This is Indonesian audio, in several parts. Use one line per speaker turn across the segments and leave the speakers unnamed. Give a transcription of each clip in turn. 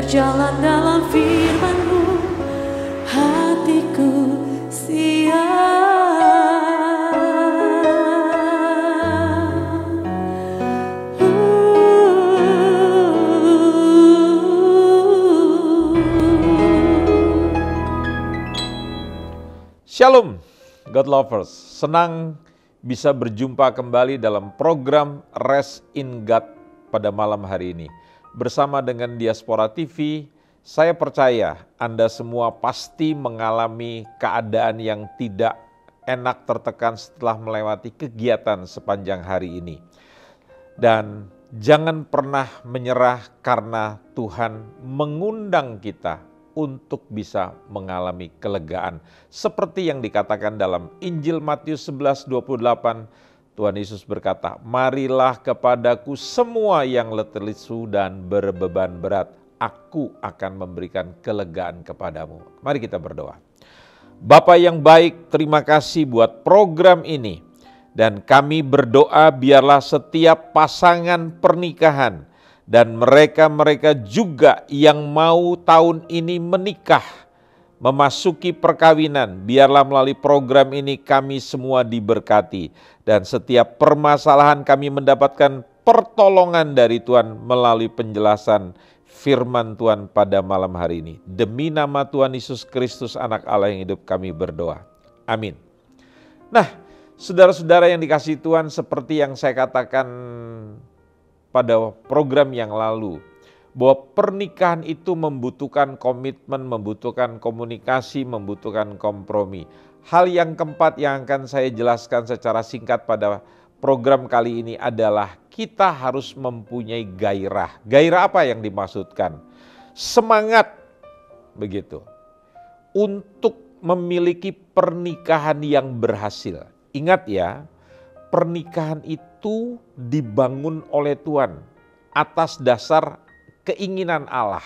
berjalan dalam firman-Mu, hatiku
Shalom, God Lovers. Senang bisa berjumpa kembali dalam program Rest in God pada malam hari ini. Bersama dengan Diaspora TV, saya percaya Anda semua pasti mengalami keadaan yang tidak enak, tertekan setelah melewati kegiatan sepanjang hari ini. Dan jangan pernah menyerah karena Tuhan mengundang kita untuk bisa mengalami kelegaan. Seperti yang dikatakan dalam Injil Matius 11:28, Tuhan Yesus berkata, "Marilah kepadaku semua yang letih lesu dan berbeban berat, aku akan memberikan kelegaan kepadamu." Mari kita berdoa. Bapa yang baik, terima kasih buat program ini. Dan kami berdoa biarlah setiap pasangan pernikahan dan mereka-mereka juga yang mau tahun ini menikah, memasuki perkawinan, biarlah melalui program ini kami semua diberkati. Dan setiap permasalahan kami mendapatkan pertolongan dari Tuhan melalui penjelasan firman Tuhan pada malam hari ini. Demi nama Tuhan Yesus Kristus, Anak Allah yang hidup, kami berdoa. Amin. Nah, saudara-saudara yang dikasihi Tuhan, seperti yang saya katakan pada program yang lalu, bahwa pernikahan itu membutuhkan komitmen, membutuhkan komunikasi, membutuhkan kompromi. Hal yang keempat yang akan saya jelaskan secara singkat pada program kali ini adalah kita harus mempunyai gairah. Gairah apa yang dimaksudkan? Semangat, begitu, untuk memiliki pernikahan yang berhasil. Ingat ya, pernikahan itu dibangun oleh Tuhan atas dasar keinginan Allah,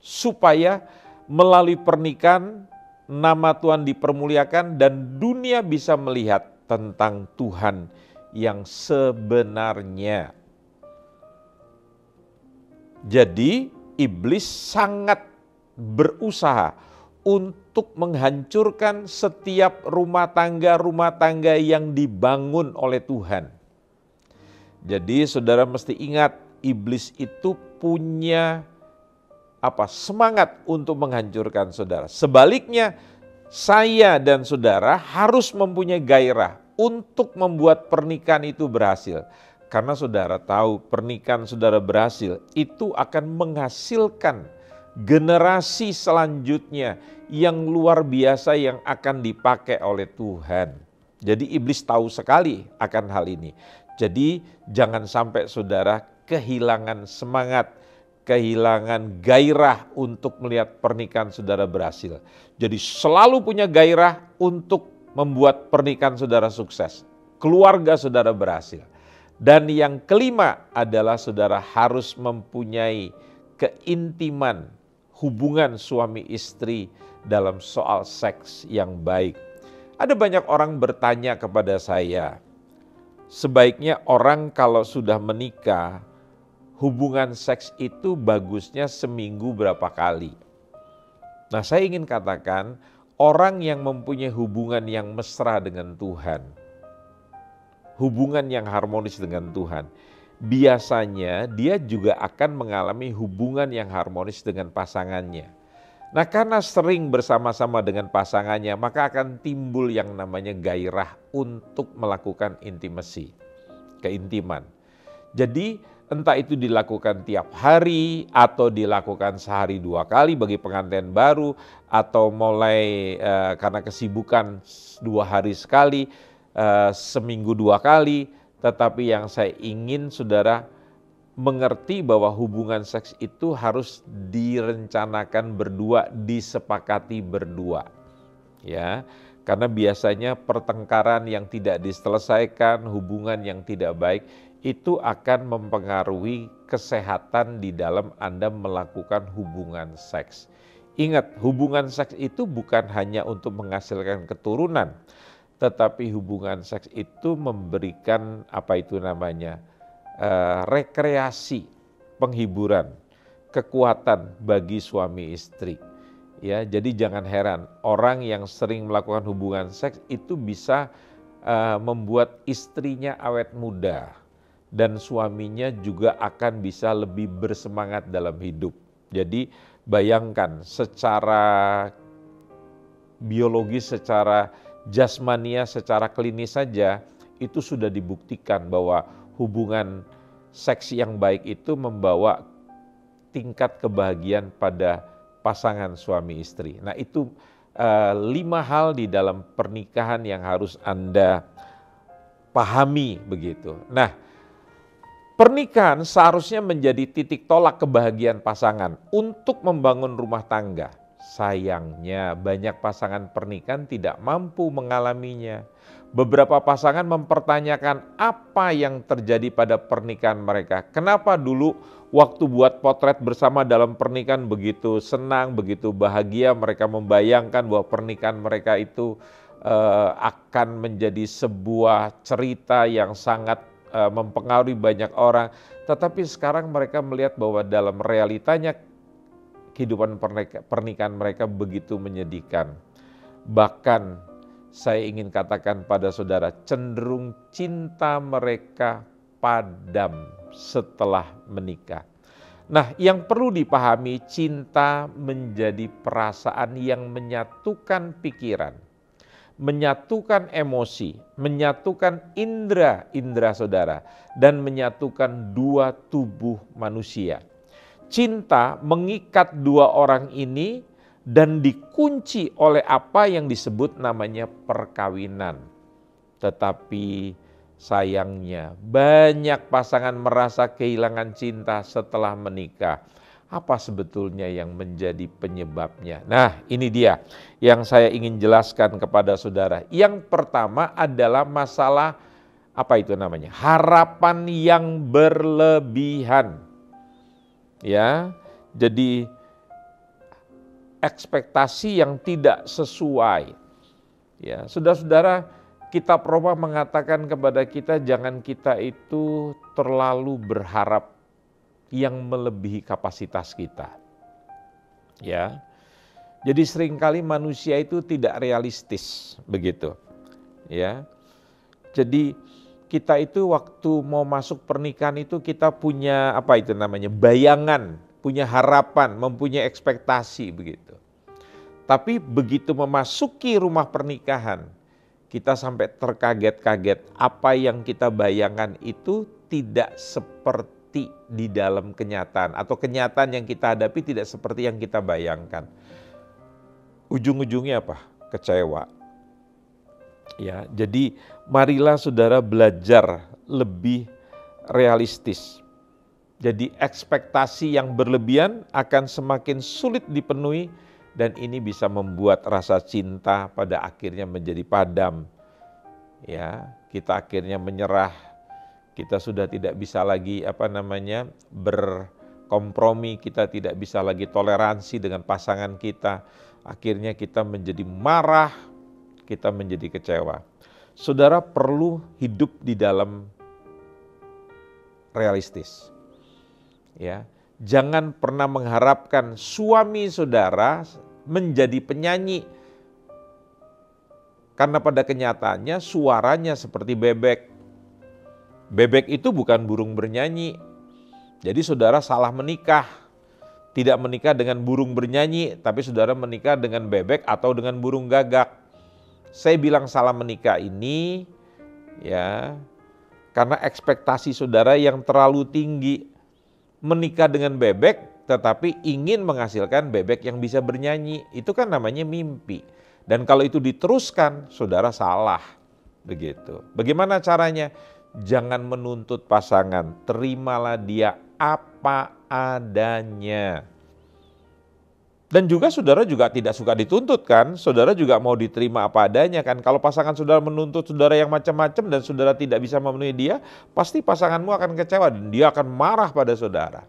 supaya melalui pernikahan nama Tuhan dipermuliakan dan dunia bisa melihat tentang Tuhan yang sebenarnya. Jadi iblis sangat berusaha untuk menghancurkan setiap rumah tangga yang dibangun oleh Tuhan. Jadi saudara mesti ingat, iblis itu punya semangat untuk menghancurkan saudara. Sebaliknya, saya dan saudara harus mempunyai gairah untuk membuat pernikahan itu berhasil. Karena saudara tahu, pernikahan saudara berhasil itu akan menghasilkan generasi selanjutnya yang luar biasa yang akan dipakai oleh Tuhan. Jadi iblis tahu sekali akan hal ini. Jadi jangan sampai saudara kehilangan semangat, kehilangan gairah untuk melihat pernikahan saudara berhasil. Jadi selalu punya gairah untuk membuat pernikahan saudara sukses, keluarga saudara berhasil. Dan yang kelima adalah saudara harus mempunyai keintiman, hubungan suami istri dalam soal seks yang baik. Ada banyak orang bertanya kepada saya, sebaiknya orang kalau sudah menikah, hubungan seks itu bagusnya seminggu berapa kali? Nah, saya ingin katakan, orang yang mempunyai hubungan yang mesra dengan Tuhan, hubungan yang harmonis dengan Tuhan, biasanya dia juga akan mengalami hubungan yang harmonis dengan pasangannya. Nah, karena sering bersama-sama dengan pasangannya, maka akan timbul yang namanya gairah untuk melakukan intimasi, keintiman. Jadi entah itu dilakukan tiap hari atau dilakukan sehari 2 kali bagi pengantin baru, atau mulai karena kesibukan 2 hari sekali, seminggu 2 kali. Tetapi yang saya ingin saudara mengerti bahwa hubungan seks itu harus direncanakan berdua, disepakati berdua. Ya, karena biasanya pertengkaran yang tidak diselesaikan, hubungan yang tidak baik itu akan mempengaruhi kesehatan di dalam Anda melakukan hubungan seks. Ingat, hubungan seks itu bukan hanya untuk menghasilkan keturunan, tetapi hubungan seks itu memberikan rekreasi, penghiburan. kekuatan bagi suami istri. Ya, jadi jangan heran orang yang sering melakukan hubungan seks itu bisa membuat istrinya awet muda dan suaminya juga akan bisa lebih bersemangat dalam hidup. Jadi bayangkan secara biologis, secara jasmania, secara klinis saja itu sudah dibuktikan bahwa hubungan seks yang baik itu membawa tingkat kebahagiaan pada pasangan suami istri. Nah itu 5 hal di dalam pernikahan yang harus Anda pahami begitu. Nah, pernikahan seharusnya menjadi titik tolak kebahagiaan pasangan untuk membangun rumah tangga. Sayangnya banyak pasangan pernikahan tidak mampu mengalaminya. Beberapa pasangan mempertanyakan apa yang terjadi pada pernikahan mereka. Kenapa dulu waktu buat potret bersama dalam pernikahan begitu senang, begitu bahagia, mereka membayangkan bahwa pernikahan mereka itu akan menjadi sebuah cerita yang sangat mempengaruhi banyak orang. Tetapi sekarang mereka melihat bahwa dalam realitanya kehidupan pernikahan mereka begitu menyedihkan. Bahkan saya ingin katakan pada saudara, cenderung cinta mereka padam setelah menikah. Nah, yang perlu dipahami, cinta menjadi perasaan yang menyatukan pikiran, menyatukan emosi, menyatukan indera saudara, dan menyatukan dua tubuh manusia. Cinta mengikat dua orang ini dan dikunci oleh apa yang disebut namanya perkawinan. Tetapi sayangnya banyak pasangan merasa kehilangan cinta setelah menikah. Apa sebetulnya yang menjadi penyebabnya? Nah, ini dia yang saya ingin jelaskan kepada saudara. Yang pertama adalah masalah apa itu namanya? Harapan yang berlebihan. Ya, jadi ekspektasi yang tidak sesuai. Ya, saudara-saudara, kitab Roma mengatakan kepada kita jangan kita itu terlalu berharap yang melebihi kapasitas kita. Ya. Jadi seringkali manusia itu tidak realistis begitu. Ya. Jadi kita itu waktu mau masuk pernikahan itu kita punya apa itu namanya? Bayangan, punya harapan, mempunyai ekspektasi begitu. Tapi begitu memasuki rumah pernikahan, kita sampai terkaget-kaget apa yang kita bayangkan itu tidak seperti di dalam kenyataan. Atau kenyataan yang kita hadapi tidak seperti yang kita bayangkan. Ujung-ujungnya apa? Kecewa. Ya, jadi marilah saudara belajar lebih realistis. Jadi ekspektasi yang berlebihan akan semakin sulit dipenuhi dan ini bisa membuat rasa cinta pada akhirnya menjadi padam. Ya, kita akhirnya menyerah. Kita sudah tidak bisa lagi berkompromi, kita tidak bisa lagi toleransi dengan pasangan kita. Akhirnya kita menjadi marah, kita menjadi kecewa. Saudara perlu hidup di dalam realistis. Ya, jangan pernah mengharapkan suami saudara menjadi penyanyi. Karena pada kenyataannya suaranya seperti bebek. Bebek itu bukan burung bernyanyi. Jadi saudara salah menikah. Tidak menikah dengan burung bernyanyi, tapi saudara menikah dengan bebek atau dengan burung gagak. Saya bilang salah menikah ini ya karena ekspektasi saudara yang terlalu tinggi. Menikah dengan bebek tetapi ingin menghasilkan bebek yang bisa bernyanyi. Itu kan namanya mimpi. Dan kalau itu diteruskan, saudara salah. Begitu. Bagaimana caranya? Jangan menuntut pasangan. Terimalah dia apa adanya. Dan juga saudara juga tidak suka dituntut kan. Saudara juga mau diterima apa adanya kan. Kalau pasangan saudara menuntut saudara yang macam-macam dan saudara tidak bisa memenuhi dia, pasti pasanganmu akan kecewa dan dia akan marah pada saudara.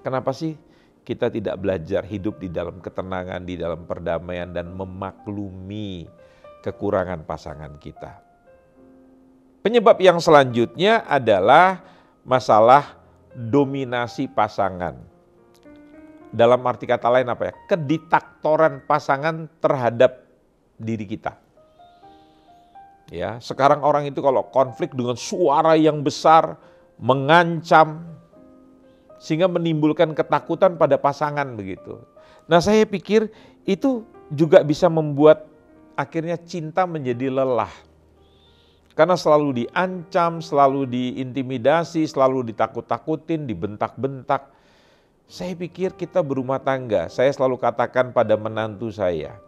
Kenapa sih kita tidak belajar hidup di dalam ketenangan, di dalam perdamaian dan memaklumi kekurangan pasangan kita? Penyebab yang selanjutnya adalah masalah dominasi pasangan. dalam arti kata lain apa ya? Kediktatoran pasangan terhadap diri kita. Ya, sekarang orang itu kalau konflik dengan suara yang besar, mengancam, sehingga menimbulkan ketakutan pada pasangan begitu. Nah, saya pikir itu juga bisa membuat akhirnya cinta menjadi lelah. Karena selalu diancam, selalu diintimidasi, selalu ditakut-takutin, dibentak-bentak. Saya pikir kita berumah tangga, saya selalu katakan pada menantu saya,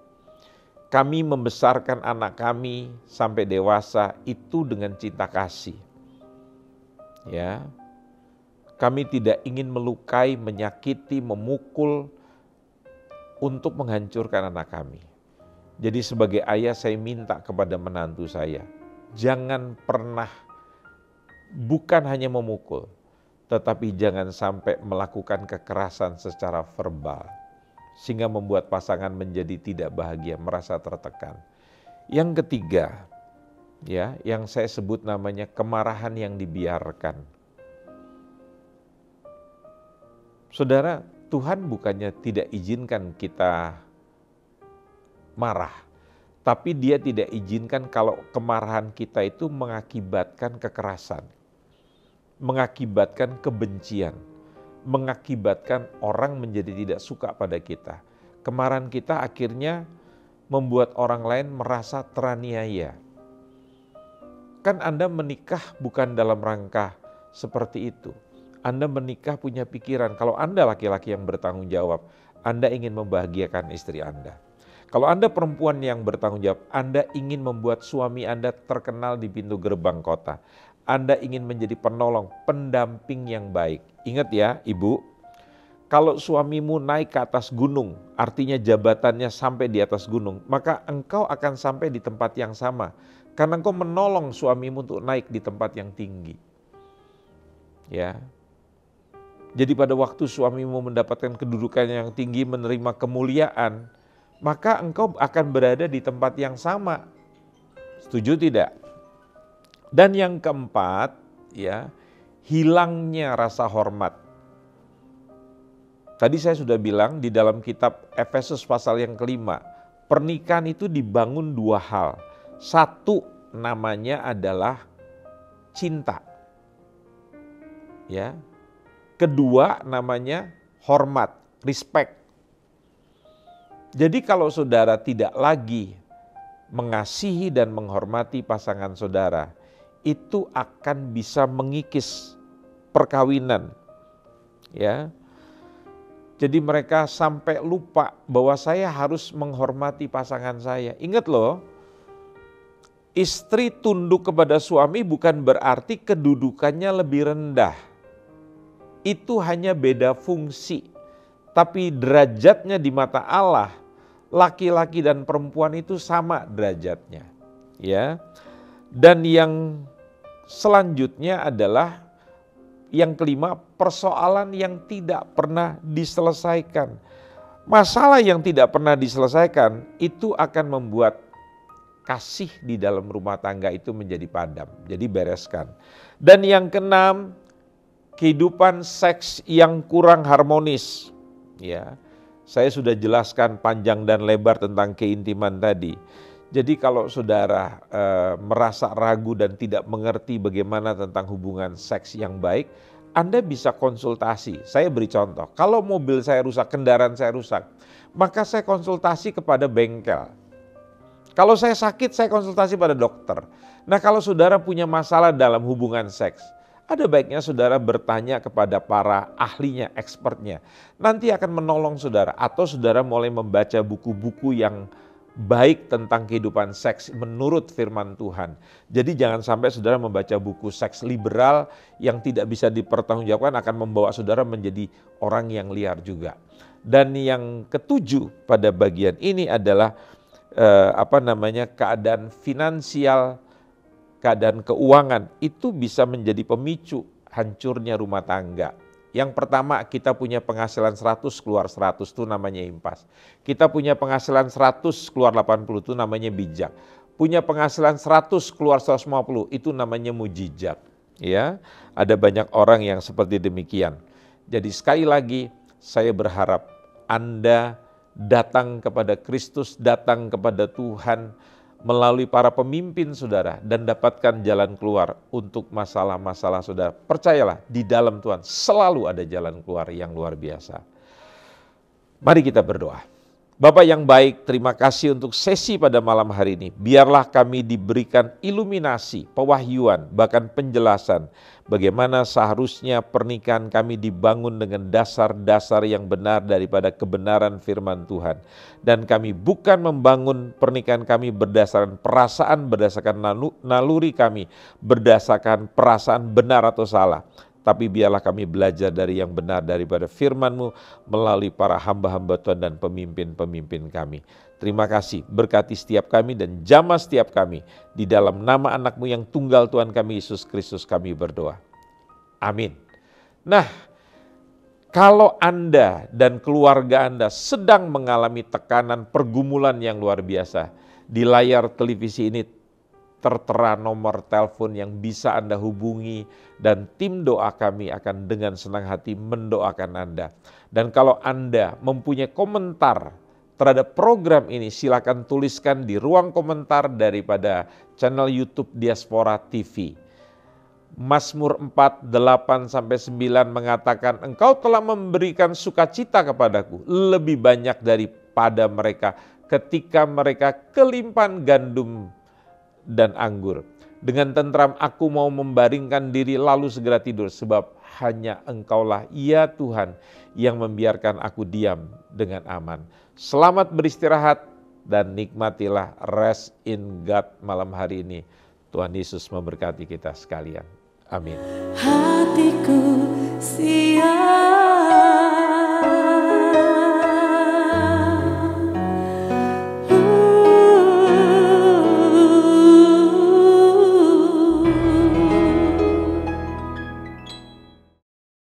kami membesarkan anak kami sampai dewasa itu dengan cinta kasih. Ya, kami tidak ingin melukai, menyakiti, memukul untuk menghancurkan anak kami. Jadi sebagai ayah saya minta kepada menantu saya, jangan pernah, bukan hanya memukul, tetapi jangan sampai melakukan kekerasan secara verbal, sehingga membuat pasangan menjadi tidak bahagia, merasa tertekan. Yang ketiga, ya, yang saya sebut namanya kemarahan yang dibiarkan. Saudara, Tuhan bukannya tidak izinkan kita marah, tapi Dia tidak izinkan kalau kemarahan kita itu mengakibatkan kekerasan, mengakibatkan kebencian, mengakibatkan orang menjadi tidak suka pada kita. Kemarahan kita akhirnya membuat orang lain merasa teraniaya. Kan Anda menikah bukan dalam rangka seperti itu. Anda menikah punya pikiran, kalau Anda laki-laki yang bertanggung jawab, Anda ingin membahagiakan istri Anda. Kalau Anda perempuan yang bertanggung jawab, Anda ingin membuat suami Anda terkenal di pintu gerbang kota. Anda ingin menjadi penolong, pendamping yang baik. Ingat ya Ibu, kalau suamimu naik ke atas gunung, artinya jabatannya sampai di atas gunung, maka engkau akan sampai di tempat yang sama. Karena engkau menolong suamimu untuk naik di tempat yang tinggi. Ya. Jadi pada waktu suamimu mendapatkan kedudukan yang tinggi, menerima kemuliaan, maka engkau akan berada di tempat yang sama. Setuju tidak? Dan yang keempat, ya, hilangnya rasa hormat. Tadi saya sudah bilang di dalam kitab Efesus pasal yang kelima, pernikahan itu dibangun dua hal. Satu namanya adalah cinta. Ya. Kedua namanya hormat, respect. Jadi kalau saudara tidak lagi mengasihi dan menghormati pasangan saudara, itu akan bisa mengikis perkawinan. Ya. Jadi mereka sampai lupa bahwa saya harus menghormati pasangan saya. Ingat loh, istri tunduk kepada suami bukan berarti kedudukannya lebih rendah. Itu hanya beda fungsi, tapi derajatnya di mata Allah, laki-laki dan perempuan itu sama derajatnya. Ya. Dan yang selanjutnya adalah yang kelima, persoalan yang tidak pernah diselesaikan. Masalah yang tidak pernah diselesaikan itu akan membuat kasih di dalam rumah tangga itu menjadi padam. Jadi bereskan. Dan yang keenam, kehidupan seks yang kurang harmonis. Ya, saya sudah jelaskan panjang dan lebar tentang keintiman tadi. Jadi kalau saudara merasa ragu dan tidak mengerti bagaimana tentang hubungan seks yang baik, Anda bisa konsultasi. Saya beri contoh, kalau mobil saya rusak, kendaraan saya rusak, maka saya konsultasi kepada bengkel. Kalau saya sakit, saya konsultasi pada dokter. Nah, kalau saudara punya masalah dalam hubungan seks, ada baiknya saudara bertanya kepada para ahlinya, expertnya. Nanti akan menolong saudara, atau saudara mulai membaca buku-buku yang baik tentang kehidupan seks menurut firman Tuhan. Jadi jangan sampai saudara membaca buku seks liberal yang tidak bisa dipertanggungjawabkan, akan membawa saudara menjadi orang yang liar juga. Dan yang ketujuh pada bagian ini adalah keadaan finansial, keadaan keuangan itu bisa menjadi pemicu hancurnya rumah tangga. Yang pertama, kita punya penghasilan 100 keluar 100 itu namanya impas. Kita punya penghasilan 100 keluar 80 itu namanya bijak. Punya penghasilan 100 keluar 150 itu namanya mujizat. Ya, ada banyak orang yang seperti demikian. Jadi sekali lagi, saya berharap Anda datang kepada Kristus, datang kepada Tuhan melalui para pemimpin saudara dan dapatkan jalan keluar untuk masalah-masalah saudara. Percayalah, di dalam Tuhan selalu ada jalan keluar yang luar biasa. Mari kita berdoa. Bapak yang baik, terima kasih untuk sesi pada malam hari ini. Biarlah kami diberikan iluminasi, pewahyuan, bahkan penjelasan bagaimana seharusnya pernikahan kami dibangun dengan dasar-dasar yang benar daripada kebenaran firman Tuhan. Dan kami bukan membangun pernikahan kami berdasarkan perasaan, berdasarkan naluri kami, berdasarkan perasaan benar atau salah. Tapi biarlah kami belajar dari yang benar daripada firman-Mu melalui para hamba-hamba Tuhan dan pemimpin-pemimpin kami. Terima kasih, berkati setiap kami dan jamah setiap kami. Di dalam nama anak-Mu yang tunggal Tuhan kami, Yesus Kristus kami berdoa. Amin. Nah, kalau Anda dan keluarga Anda sedang mengalami tekanan pergumulan yang luar biasa, di layar televisi ini tertera nomor telepon yang bisa Anda hubungi dan tim doa kami akan dengan senang hati mendoakan Anda. Dan kalau Anda mempunyai komentar terhadap program ini, silakan tuliskan di ruang komentar daripada channel YouTube Diaspora TV. Mazmur 4, 8-9 mengatakan, Engkau telah memberikan sukacita kepadaku lebih banyak daripada mereka ketika mereka kelimpahan gandum dan anggur. Dengan tentram aku mau membaringkan diri lalu segera tidur, sebab hanya Engkaulah ya Tuhan yang membiarkan aku diam dengan aman. Selamat beristirahat dan nikmatilah rest in God malam hari ini. Tuhan Yesus memberkati kita sekalian. Amin.